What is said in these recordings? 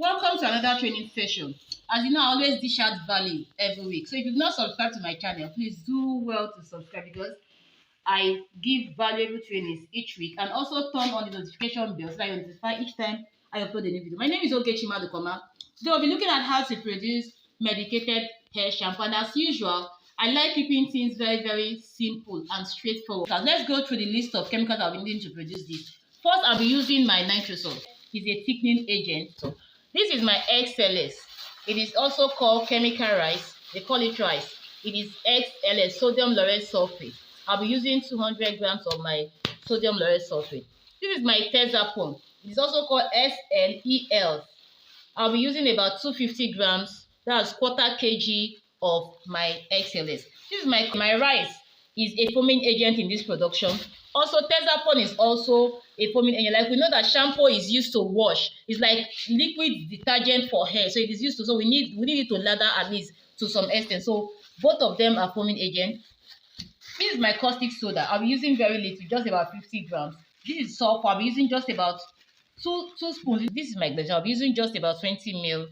Welcome to another training session. As you know, I always dish out value every week. So if you've not subscribed to my channel, please do well to subscribe because I give valuable trainings each week, and also turn on the notification bell so that you notify each time I upload a new video. My name is Ogechima Dukoma. Today we'll be looking at how to produce medicated hair shampoo, and as usual, I like keeping things very simple and straightforward. So let's go through the list of chemicals I'll be needing to produce this. First, I'll be using my nitrosol. It's a thickening agent. So this is my XLS. It is also called chemical rice. They call it rice. It is XLS, sodium lauryl sulfate. I'll be using 200 grams of my sodium lauryl sulfate. This is my Tezapone. It is also called SLEL. I'll be using about 250 grams. That's quarter kg of my XLS. This is my rice. Is a foaming agent in this production. Also, Tezapone is also a foaming agent. Like we know that shampoo is used to wash. It's like liquid detergent for hair. So it is used to. So we need it to lather at least to some extent. So both of them are foaming agent. This is my caustic soda. I'll be using very little, just about 50 grams. This is sulfur. I'll be using just about two spoons. This is my glycerin. I'll be using just about 20 ml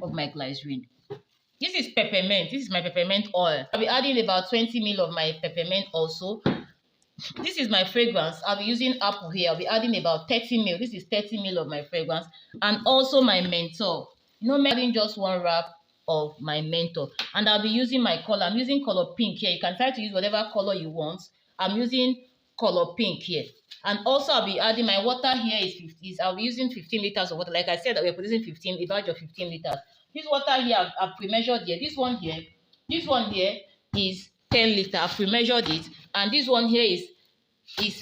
of my glycerin. This is peppermint. This is my peppermint oil. I'll be adding about 20 ml of my peppermint also. This is my fragrance. I'll be using apple here. I'll be adding about 30 ml. This is 30 ml of my fragrance. And also my menthol. You know, I'm adding just one wrap of my menthol. And I'll be using my color. I'm using color pink here. You can try to use whatever color you want. I'm using color pink here. And also I'll be adding my water here I'll be using 15 liters of water. Like I said, that we're producing a batch of 15 liters. This water here I've pre-measured here. This one here is 10 liters. I've pre-measured it. And this one here is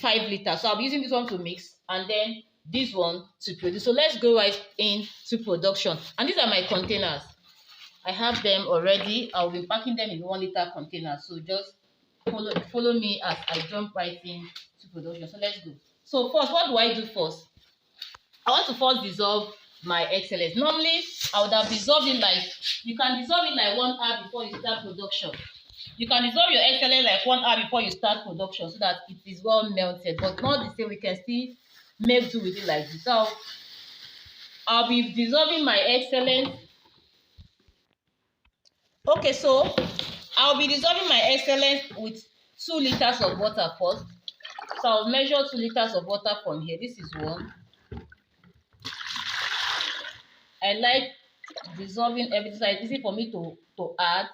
5 liters. So I'll be using this one to mix and then this one to produce. So let's go right into production. And these are my containers. I have them already. I'll be packing them in 1 liter containers. So just follow me as I jump right into production. So let's go. So first, what do I do first? I want to first dissolve my XLS. Normally, I would have dissolved it you can dissolve it like 1 hour before you start production. You can dissolve your XLS like 1 hour before you start production so that it is well melted. But not the same, we can still make do with it like this. So I'll be dissolving my XLS. Okay, so I'll be dissolving my XLS with 2 liters of water first. So I'll measure 2 liters of water from here. This is one. I like dissolving everything so it's easy for me to add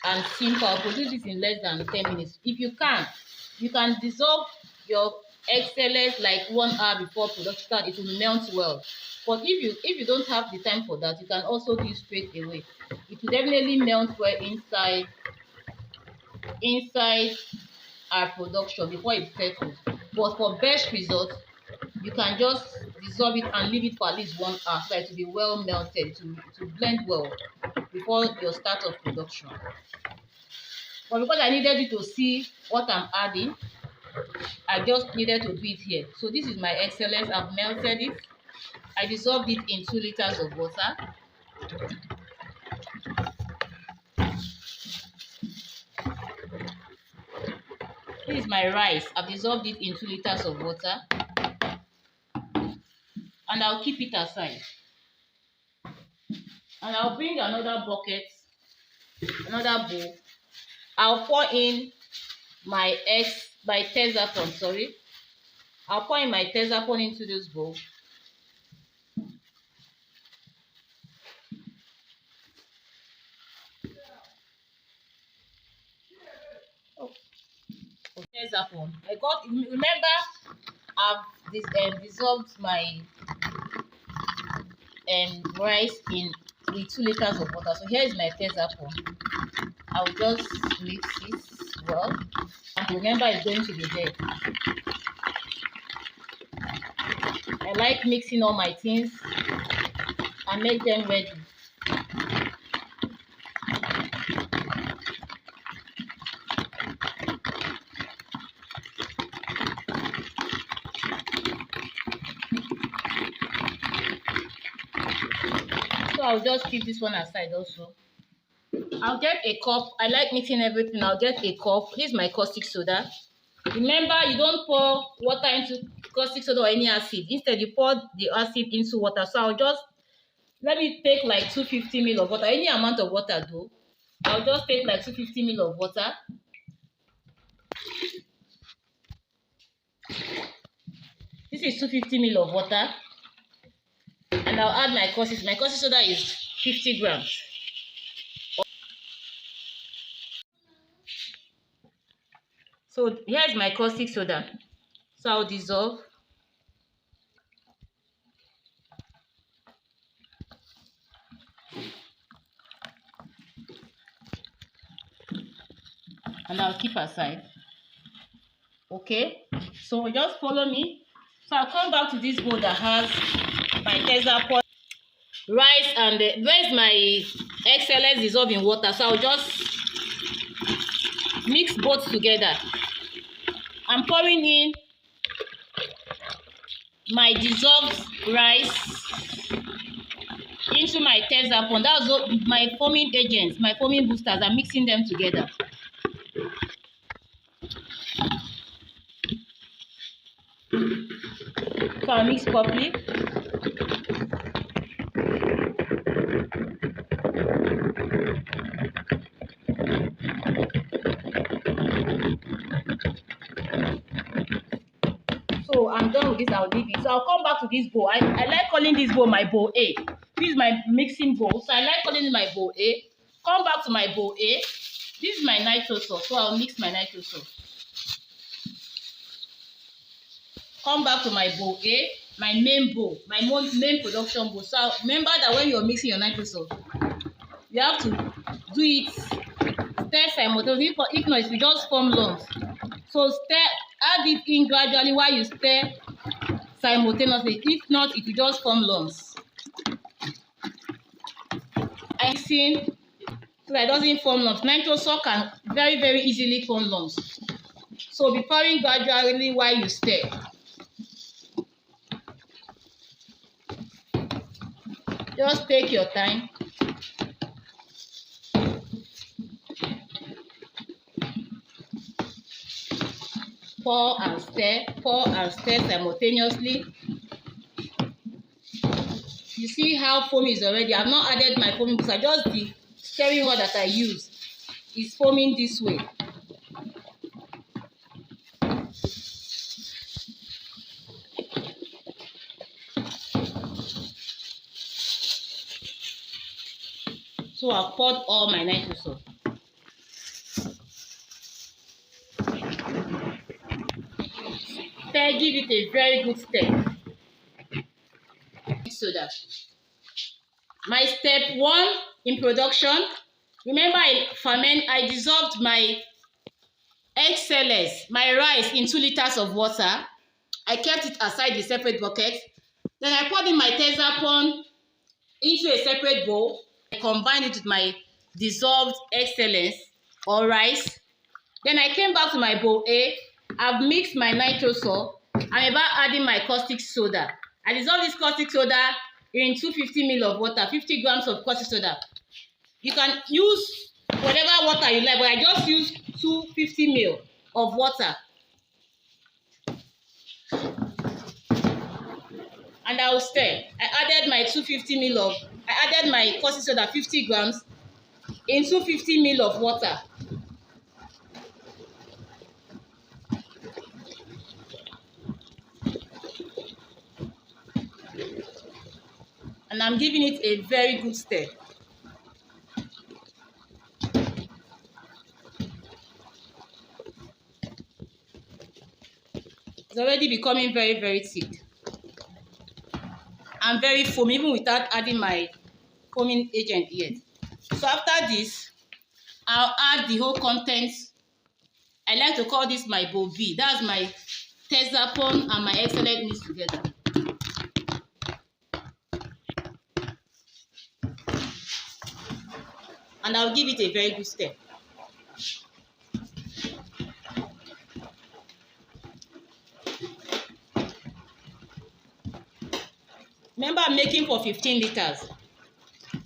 and simple. I'll produce this in less than 10 minutes. If you can dissolve your XLS like 1 hour before production. It will melt well. But if you don't have the time for that, you can also do it straight away. It will definitely melt well inside our production before it settles. But for best results, you can just dissolve it and leave it for at least 1 hour so that it will be well melted to blend well before your start of production. But because I needed you to see what I'm adding, I just needed to do it here. So this is my XLS. I've melted it. I dissolved it in 2 liters of water. This is my rice. I've dissolved it in 2 liters of water. And I'll keep it aside. And I'll bring another bucket, another bowl. I'll pour in my Tezapone, sorry. I'll pour in my Tezapone into this bowl. Tezapone. Remember, I've dissolved my rice with 2 liters of water. So here is my Tezapone. I'll just mix it well. And remember, it's going to be there. I like mixing all my things and make them ready. So I'll just keep this one aside also. I'll get a cup. I like mixing everything. I'll get a cup. This is my caustic soda. Remember, you don't pour water into caustic soda or any acid. Instead, you pour the acid into water. So I'll just let me take like 250 ml of water. Any amount of water though. I'll just take like 250 ml of water. This is 250 ml of water. And I'll add my caustic. My caustic soda is 50 grams. So here's my caustic soda. So I'll dissolve. And I'll keep aside. Okay, so just follow me. So I'll come back to this bowl that has my tesa pot, rice, and where's my XLS dissolved in water. So I'll just mix both together. I'm pouring in my dissolved rice into my tesa pot. That's my foaming agents, my foaming boosters. I'm mixing them together. So I'll mix properly. So I'm done with this. I'll leave it. So I'll come back to this bowl. I like calling this bowl my bowl A. This is my mixing bowl. So I like calling it my bowl A. Come back to my bowl A. This is my nitro sauce. So I'll mix my nitro sauce. Come back to my bowl A, my main bowl, my main production bowl. So remember that when you're mixing your nitro sauce, you have to do it stir simultaneously. If not, it will just form lumps. So add it in gradually while you stir simultaneously. If not, it will just form lumps. I see so that it doesn't form lumps. Nitro sauce can very easily form lumps. So be pouring gradually while you stir. Just take your time. Pour and stir simultaneously. You see how foamy is already. I've not added my foaming booster. Just the stirring rod that I use is foaming this way. So I've poured all my nitro sauce. Stir, give it a very good stir. Soda. My step 1 in production. Remember, I dissolved my XLS, my rice, in 2 liters of water. I kept it aside in separate bucket. Then I poured in my tesa into a separate bowl. I combined it with my dissolved XLS or rice. Then I came back to my bowl A. I've mixed my nitro sauce. I'm about adding my caustic soda. I dissolve this caustic soda in 250 ml of water, 50 grams of caustic soda. You can use whatever water you like, but I just use 250 ml of water. And I will stir. I added my 250 ml I added my caustic soda 50 grams in 250 ml of water. And I'm giving it a very good stir. It's already becoming very thick and very foamy, even without adding my foaming agent yet. So after this, I'll add the whole contents. I like to call this my bowl B. That's my tesa and my excellent mixed together. And I'll give it a very good stir. Remember, I'm making for 15 liters.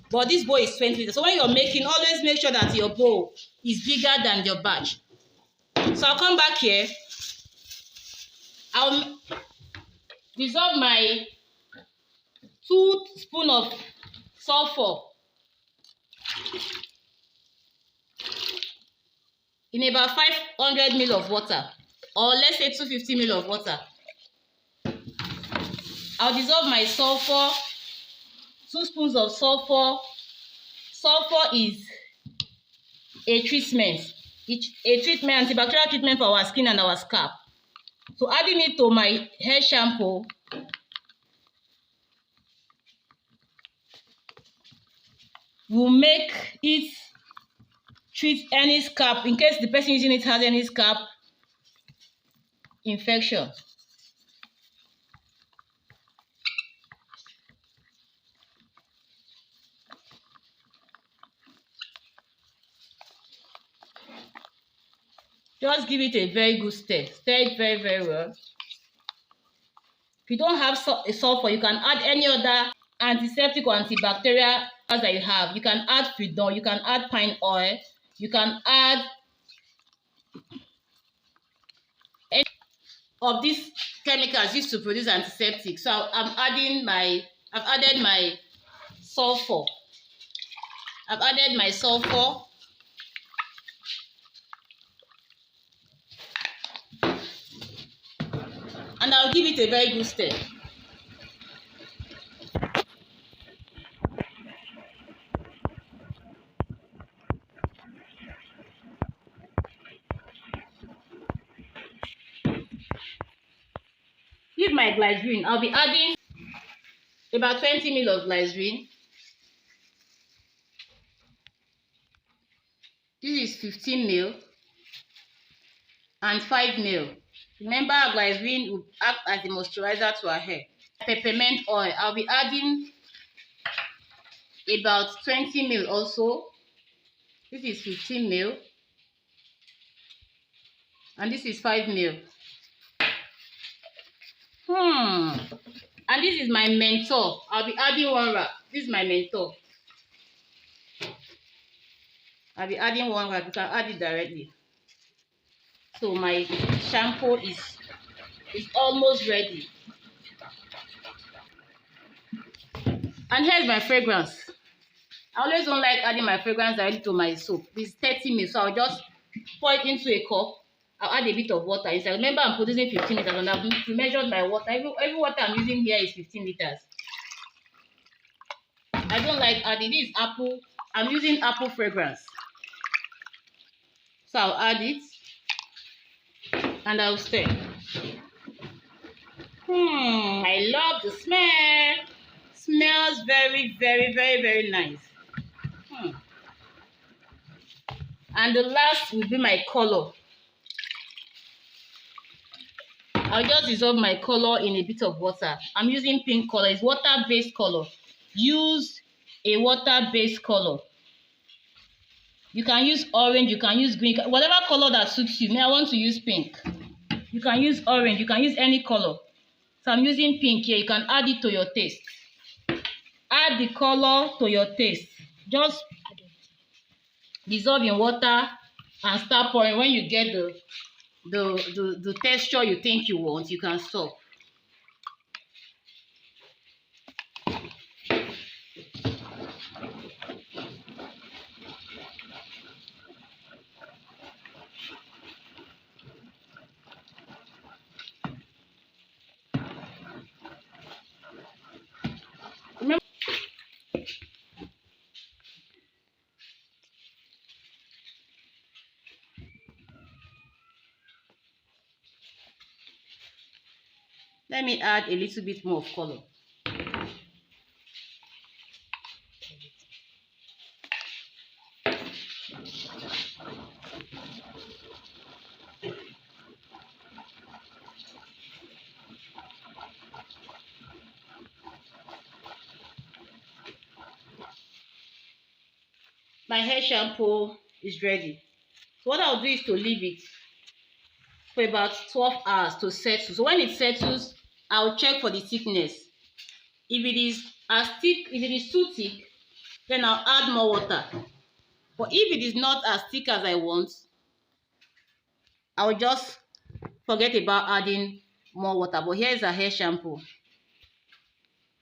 But this bowl is 20 liters. So when you're making, always make sure that your bowl is bigger than your batch. So I'll come back here. I'll dissolve my 2 spoons of sulfur in about 500 ml of water, or let's say 250 ml of water. I'll dissolve my sulfur, 2 spoons of sulfur. Sulfur is a treatment, antibacterial treatment for our skin and our scalp. So adding it to my hair shampoo will make it treat any scalp, in case the person using it has any scalp infection. Just give it a very good stir. Stir it very, very well. If you don't have a sulfur, you can add any other antiseptic or antibacterial that you have. You can add Fridon, you can add pine oil, you can add any of these chemicals used to produce antiseptic. So I've added my sulfur. I've added my sulfur. And I'll give it a very good stir. With my glycerin, I'll be adding about 20 ml of glycerin. This is 15 ml and 5 ml. Remember, glycerin will act as a moisturizer to our hair. Peppermint oil, I'll be adding about 20 ml also. This is 15 ml and this is 5 ml. And this is my menthol. I'll be adding 1 wrap. This is my menthol. I'll be adding 1 wrap. You can add it directly. So my shampoo is almost ready. And here's my fragrance. I always don't like adding my fragrance directly to my soap. This is 30 ml, so I'll just pour it into a cup. I'll add a bit of water inside. Remember, I'm producing 15 liters and I've measured my water. Every water I'm using here is 15 liters. I don't like adding this apple. I'm using apple fragrance. So I'll add it and I'll stir. I love the smell. Smells very, very, very, very nice. And the last will be my color. I'll just dissolve my color in a bit of water. I'm using pink color. It's water-based color. Use a water-based color. You can use orange, you can use green, whatever color that suits you. I want to use pink. You can use orange, you can use any color. So I'm using pink here. You can add it to your taste. Add the color to your taste. Just dissolve in water and start pouring. When you get the texture you think you want, you can stop. Let me add a little bit more of color. My hair shampoo is ready. So what I'll do is to leave it for about 12 hours to settle. So when it settles, I'll check for the thickness. If it is too thick, then I'll add more water. But if it is not as thick as I want, I'll just forget about adding more water. But here's a hair shampoo.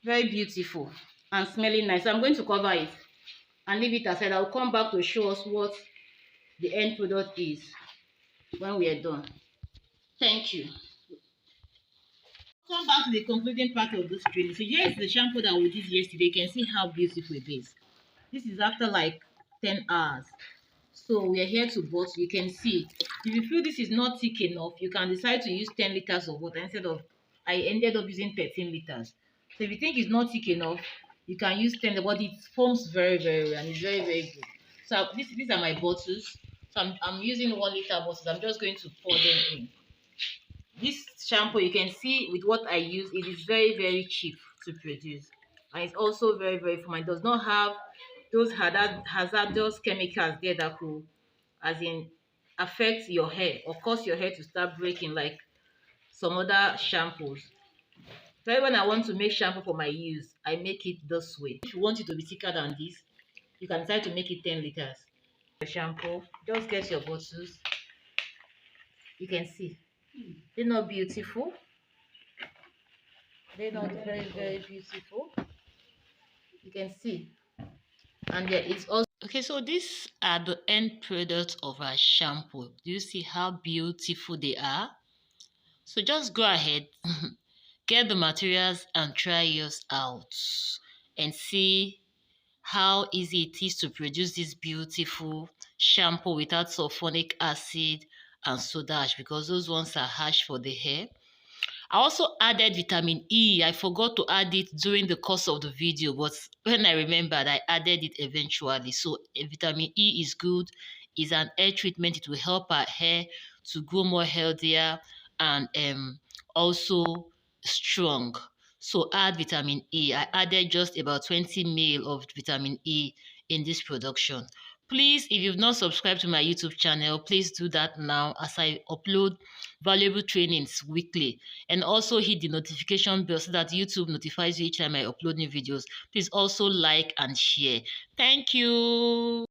Very beautiful. and smelling nice. So I'm going to cover it and leave it aside. I'll come back to show us what the end product is when we are done. Thank you. Come back to the concluding part of this training. So here is the shampoo that we did yesterday. You can see how beautiful it is. This is after like 10 hours. So we are here to bottle. You can see. If you feel this is not thick enough, you can decide to use 10 liters of water instead of, I ended up using 13 liters. So if you think it's not thick enough, you can use 10, but it foams very, very well and it's very, very good. So these are my bottles. So I'm using 1 liter bottles. I'm just going to pour them in. This shampoo, you can see with what I use, it is very, very cheap to produce. And it's also very, very fine. It does not have those hazardous chemicals there that could, as in, affect your hair or cause your hair to start breaking like some other shampoos. So when I want to make shampoo for my use, I make it this way. If you want it to be thicker than this, you can decide to make it 10 liters. Your shampoo, just get your bottles. You can see. They're not beautiful. They're not very, very beautiful. You can see. And there is also, okay, so these are the end products of our shampoo. Do you see how beautiful they are? So just go ahead, get the materials and try yours out and see how easy it is to produce this beautiful shampoo without sulfonic acid and soda ash, because those ones are harsh for the hair. I also added vitamin E. I forgot to add it during the course of the video, but when I remembered, I added it eventually. So vitamin E is good. It's an hair treatment. It will help our hair to grow more healthier and also strong. So add vitamin E. I added just about 20 ml of vitamin E in this production. Please, if you've not subscribed to my YouTube channel, please do that now as I upload valuable trainings weekly. And also hit the notification bell so that YouTube notifies you each time I upload new videos. Please also like and share. Thank you.